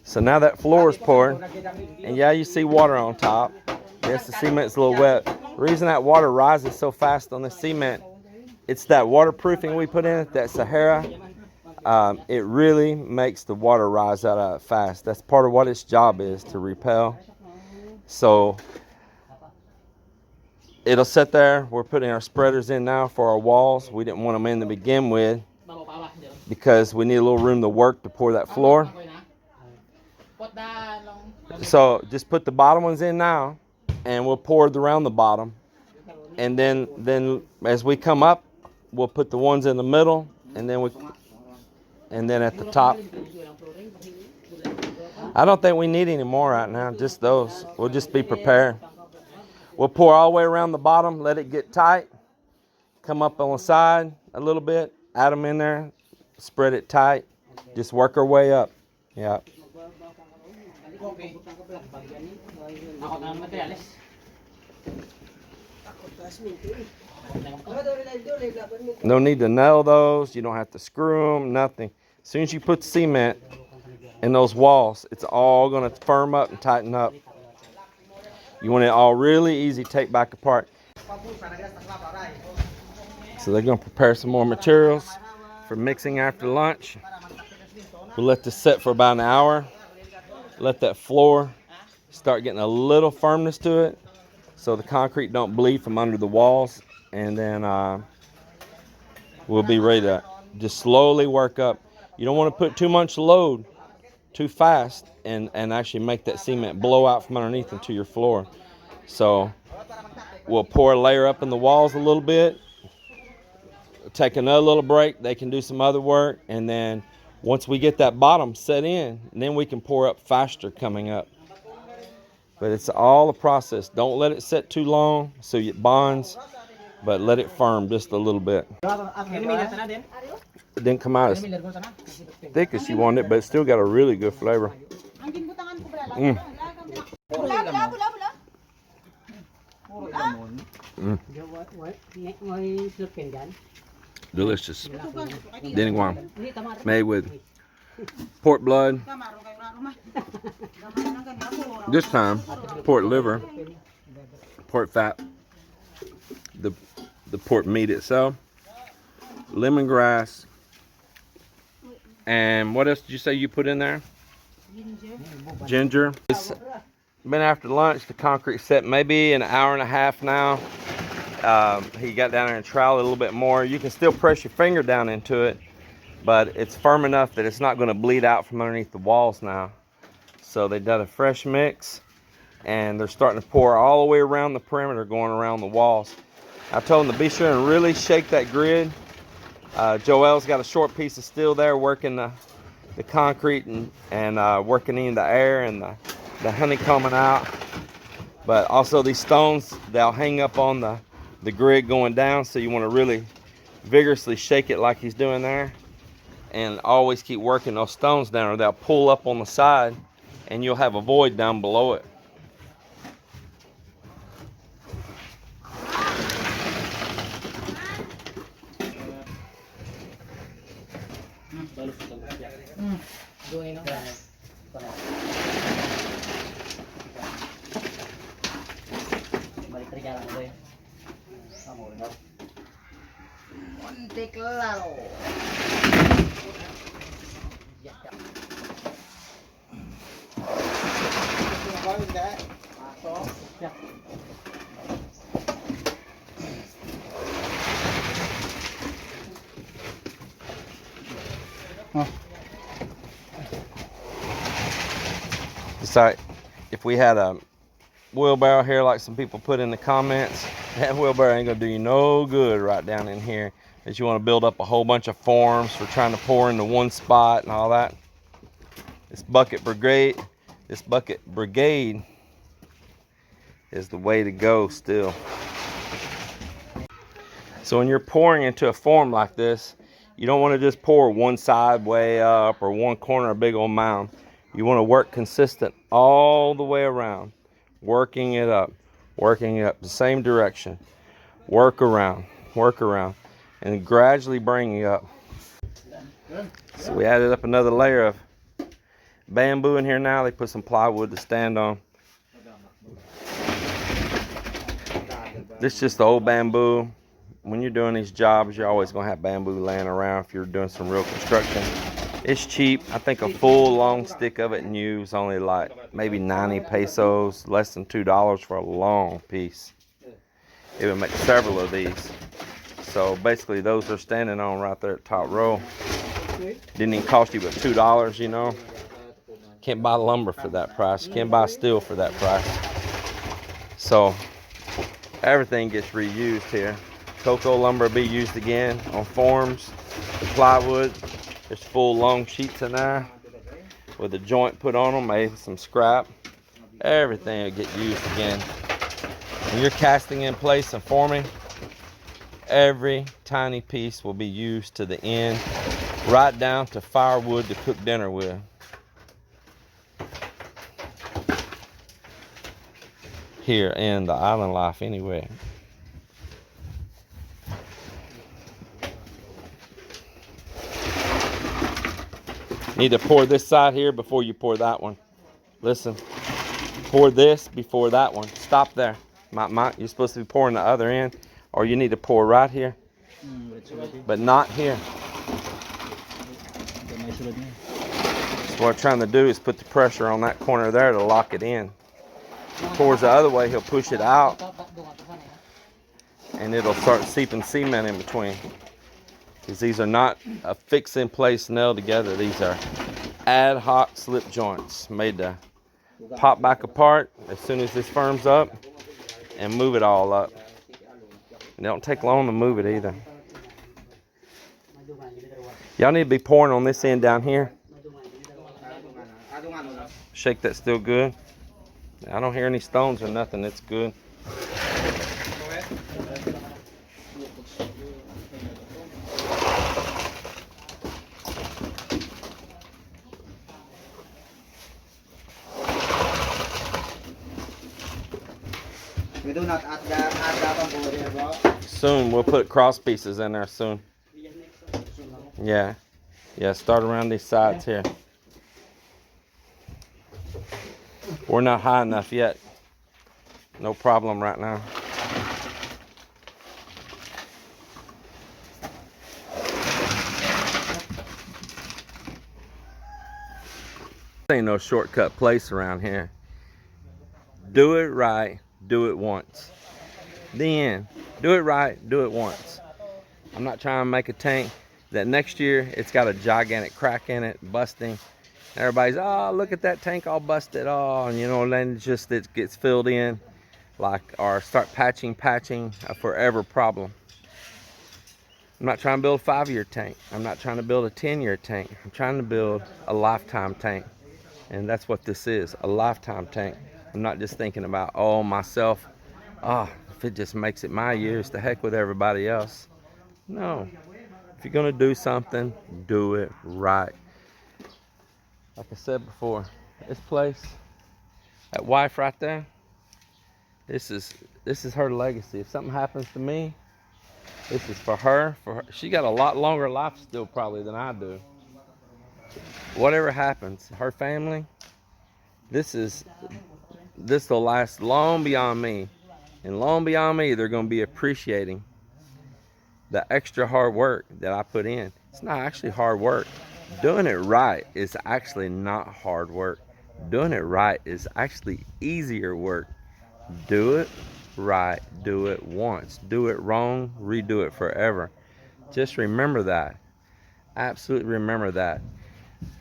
So now that floor is poured, and yeah, you see water on top. Yes, the cement's a little wet. The reason that water rises so fast on the cement, it's that waterproofing we put in it, that Sahara. It really makes the water rise out of it fast. That's part of what its job is, to repel. So it'll sit there. We're putting our spreaders in now for our walls. We didn't want them in to begin with because we need a little room to work to pour that floor. So just put the bottom ones in now, and we'll pour around the bottom. And then as we come up, we'll put the ones in the middle, and then at the top. I don't think we need any more right now, just those. We'll just be prepared. We'll pour all the way around the bottom, let it get tight. Come up on the side a little bit, add them in there, spread it tight. Just work our way up. Yeah. No need to nail those. You don't have to screw them, nothing. As soon as you put cement in those walls, it's all going to firm up and tighten up. You want it all really easy to take back apart. So they're going to prepare some more materials for mixing after lunch. We'll let this set for about an hour. Let that floor start getting a little firmness to it, so the concrete don't bleed from under the walls. And then we'll be ready to just slowly work up. You don't want to put too much load too fast and actually make that cement blow out from underneath into your floor. So we'll pour a layer up in the walls a little bit, take another little break. They can do some other work, and then once we get that bottom set in, then we can pour up faster coming up. But it's all a process. Don't let it set too long so it bonds, but let it firm just a little bit. It didn't come out as thick as you wanted it, but it's still got a really good flavor. Delicious. Made with pork blood. This time, pork liver, pork fat, the pork meat itself, lemongrass, and what else did you say you put in there? Ginger. It's been after lunch. The concrete set maybe an hour and a half now. He got down there and troweled a little bit more. You can still press your finger down into it, but it's firm enough that it's not going to bleed out from underneath the walls now. So they done a fresh mix, and they're starting to pour all the way around the perimeter, going around the walls. I told them to be sure and really shake that grid. Joel's got a short piece of steel there working the concrete and working in the air and the honeycombing out. But also these stones, they'll hang up on the grid going down, so you want to really vigorously shake it like he's doing there, and always keep working those stones down, or they'll pull up on the side and you'll have a void down below it. So if we had a wheelbarrow here like some people put in the comments, that wheelbarrow ain't gonna do you no good right down in here, as you want to build up a whole bunch of forms for trying to pour into one spot and all that. This bucket brigade is the way to go still. So when you're pouring into a form like this, you don't want to just pour one side way up or one corner a big old mound. You want to work consistent all the way around. working it up, working it up the same direction. Work around, and gradually bring it up. So we added up another layer of bamboo in here now. They put some plywood to stand on. This is just the old bamboo. When you're doing these jobs, you're always gonna have bamboo laying around if you're doing some real construction. It's cheap. I think a full long stick of it new is only like maybe 90 pesos, less than $2 for a long piece. It would make several of these. So basically those are standing on right there at top row. Didn't even cost you but $2, you know. Can't buy lumber for that price. Can't buy steel for that price. So everything gets reused here. Cocoa lumber will be used again on forms. The plywood, there's full long sheets in there with a joint put on them, maybe some scrap. Everything will get used again. When you're casting in place and forming, every tiny piece will be used to the end, right down to firewood to cook dinner with. Here in the island life anyway. Need to pour this side here before you pour that one. Listen, pour this before that one. Stop there. You're supposed to be pouring the other end, or you need to pour right here, but not here. So what I'm trying to do is put the pressure on that corner there to lock it in. If he pours the other way, he'll push it out, and it'll start seeping cement in between. Because these are not a fix in place nailed together. These are ad hoc slip joints made to pop back apart as soon as this firms up and move it all up. It don't take long to move it either. Y'all need to be pouring on this end down here. Shake that still good. I don't hear any stones or nothing. It's good. We do not add that on board here, bro. Soon, we'll put cross pieces in there soon. Yeah. Yeah, start around these sides here. We're not high enough yet. No problem right now. Ain't no shortcut place around here. Do it right, do it once. The end. Do it right, do it once. I'm not trying to make a tank that next year it's got a gigantic crack in it, busting. Everybody's, oh, look at that tank all busted. Oh, and you know, and then just it gets filled in, like, or start patching, a forever problem. I'm not trying to build a 5-year tank. I'm not trying to build a 10-year tank. I'm trying to build a lifetime tank. And that's what this is, a lifetime tank. I'm not just thinking about, oh, myself. Oh, if it just makes it my years, to heck with everybody else. No. If you're gonna do something, do it right. Like I said before, this place, that wife right there, this is her legacy. If something happens to me, this is for her. She got a lot longer life still probably than I do. Whatever happens, her family, this will last long beyond me. And long beyond me, they're gonna be appreciating the extra hard work that I put in. It's not actually hard work. Doing it right is actually not hard work. Doing it right is actually easier work. Do it right, do it once. Do it wrong, redo it forever. Just remember that. Absolutely remember that.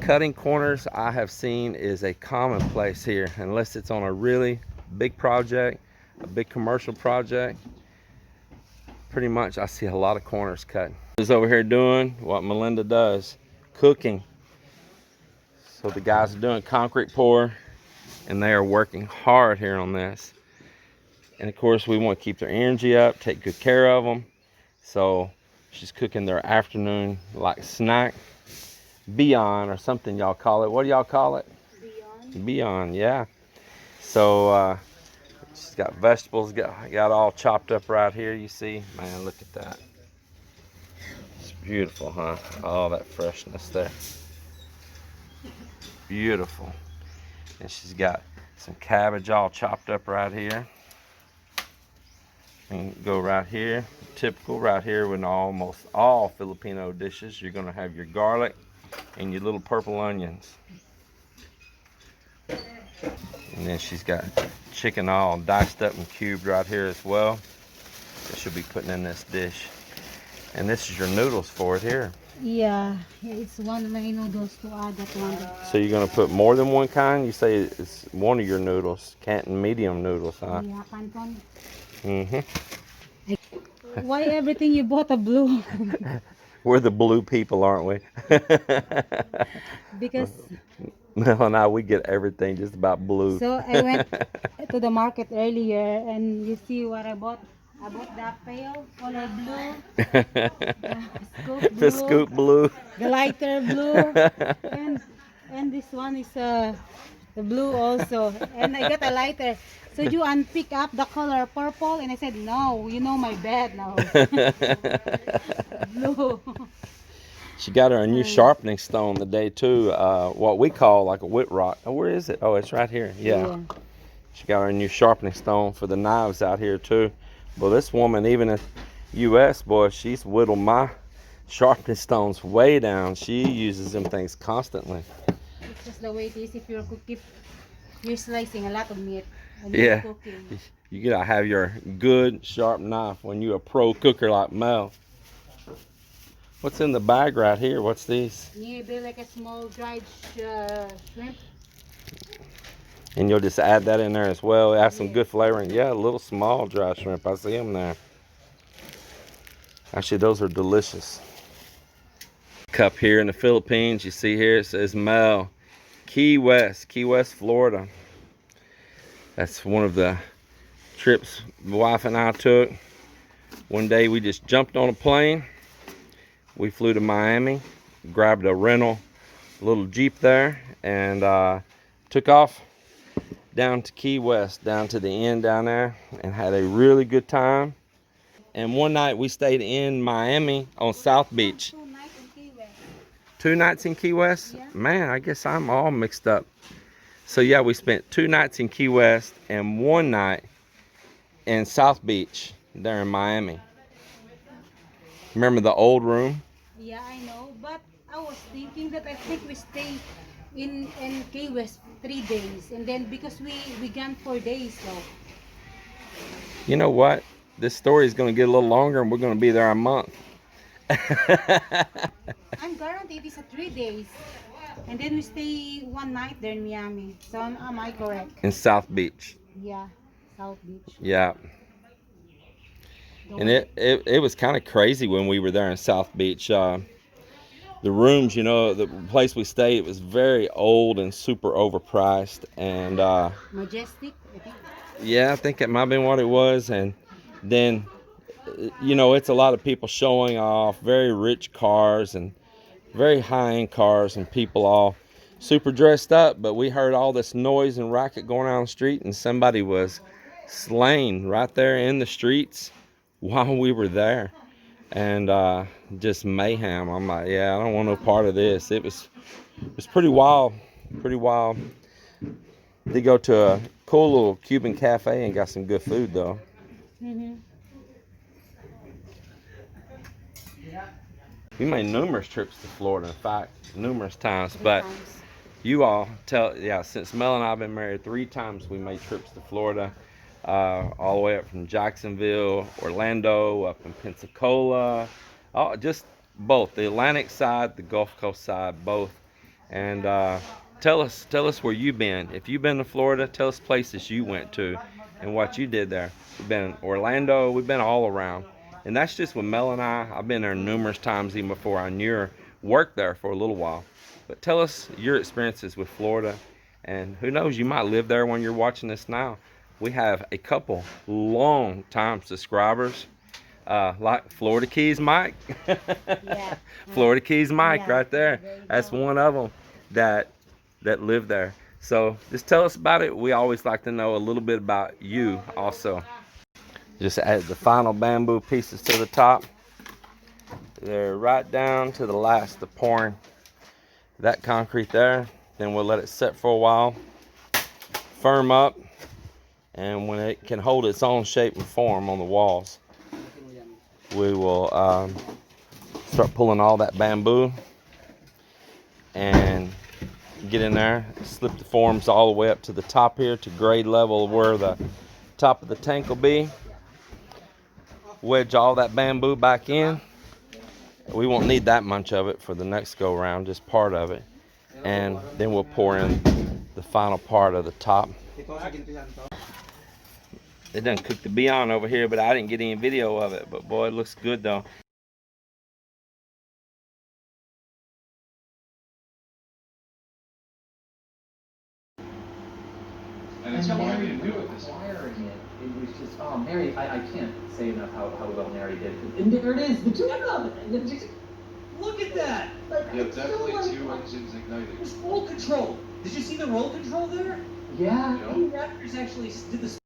Cutting corners, I have seen, is a commonplace here, unless it's on a really big project, a big commercial project. Pretty much I see a lot of corners cut. Is over here doing what Melinda does, cooking. So the guys are doing concrete pour, and they are working hard here on this. And of course we want to keep their energy up, take good care of them. So she's cooking their afternoon like snack, beyond, or something y'all call it. What do y'all call it? Beyond. Beyond, yeah. So She's got vegetables, got all chopped up right here. You see, man, look at that. It's beautiful, huh? All that freshness there. Beautiful. And she's got some cabbage all chopped up right here. And go right here, typical right here with almost all Filipino dishes. You're gonna have your garlic and your little purple onions. And then she's got chicken all diced up and cubed right here as well. That she'll be putting in this dish. And this is your noodles for it here. Yeah, it's one of my noodles to add that one. So you're gonna put more than one kind? You say it's one of your noodles, Canton medium noodles, huh? Yeah, Canton. Mm-hmm. Why everything you bought a blue? We're the blue people, aren't we? Because Mel and I, we get everything just about blue. so I went to the market earlier and you see what I bought? I bought that pail, color blue, The scoop blue. the lighter blue, and this one is the blue also. And I got a lighter. So you unpick up the color purple, and I said, no, you know my bed now. Blue. She got her a new sharpening stone today too. What we call like a wit rock. Oh, where is it? Oh, it's right here. Yeah. She got her a new sharpening stone for the knives out here too. Well, this woman, even in U.S., boy, she's whittled my sharpening stones way down. She uses them things constantly. It's just the way it is if you're slicing a lot of meat and Yeah. you're cooking. You gotta have your good sharp knife when you're a pro cooker like Mel. What's in the bag right here? What's these? Maybe like a small dried shrimp. And you'll just add that in there as well. Add some good flavoring. Yeah, a little small dry shrimp. I see them there. Actually, those are delicious. Cup here in the Philippines. You see here it says Mel, Key West, Florida. That's one of the trips my wife and I took. One day we just jumped on a plane. We flew to Miami, grabbed a rental little Jeep there, and took off down to Key West, down to the end down there, and had a really good time. And one night we stayed in Miami on South Beach. 2 nights in Key West. 2 nights in Key West? Yeah. Man, I guess I'm all mixed up. So yeah, we spent 2 nights in Key West and 1 night in South Beach there in Miami. Remember the old room? Yeah, I know, but I was thinking that I think we stay in Key West 3 days, and then because we gone 4 days, so You know what? This story is going to get a little longer and we're going to be there a month. I'm guaranteed it's a 3 days, and then we stay 1 night there in Miami. So am I correct? In South Beach. Yeah, South Beach. Yeah. And it was kind of crazy when we were there in South Beach. The rooms, you know, the place we stayed, it was very old and super overpriced. And Majestic, I think. yeah, I think that might have been what it was. And then, you know, it's a lot of people showing off very rich cars and very high-end cars and people all super dressed up. But we heard all this noise and racket going on the street, and somebody was slain right there in the streets while we were there. And just mayhem. I'm like, yeah, I don't want no part of this. It was pretty wild, pretty wild. They go to a cool little Cuban cafe and got some good food though. We made numerous trips to Florida, in fact, numerous times. But you all since Mel and I have been married 3 times, we made trips to Florida. All the way up from Jacksonville, Orlando, up in Pensacola, just both the Atlantic side, the Gulf Coast side, both. And tell us where you've been. If you've been to Florida, tell us places you went to and what you did there. We've been in Orlando, we've been all around. And that's just with Mel and I. I've been there numerous times even before I knew her, worked there for a little while. But tell us your experiences with Florida, and who knows, you might live there when you're watching this now. We have a couple long-time subscribers, like Florida Keys Mike. Yeah. Florida Keys Mike, Yeah, right there. there you That's go. one of them that lived there. So just tell us about it. We always like to know a little bit about you also. Just add the final bamboo pieces to the top. They're right down to the last of pouring that concrete there. Then we'll let it set for a while, firm up, and when it can hold its own shape and form on the walls, we will start pulling all that bamboo and get in there, slip the forms all the way up to the top here to grade level where the top of the tank will be. Wedge all that bamboo back in. We won't need that much of it for the next go round, just part of it. And then we'll pour in the final part of the top. They done cooked the beyond over here, but I didn't get any video of it. But boy, it looks good though. And it's Mary wiring it. It was just, oh, Mary, I can't say enough how well Mary did. And there it is, the two of them. Look at that. Like, Yeah, definitely two engines igniting. There's roll control. Did you see the roll control there? Yeah. The Raptors actually did the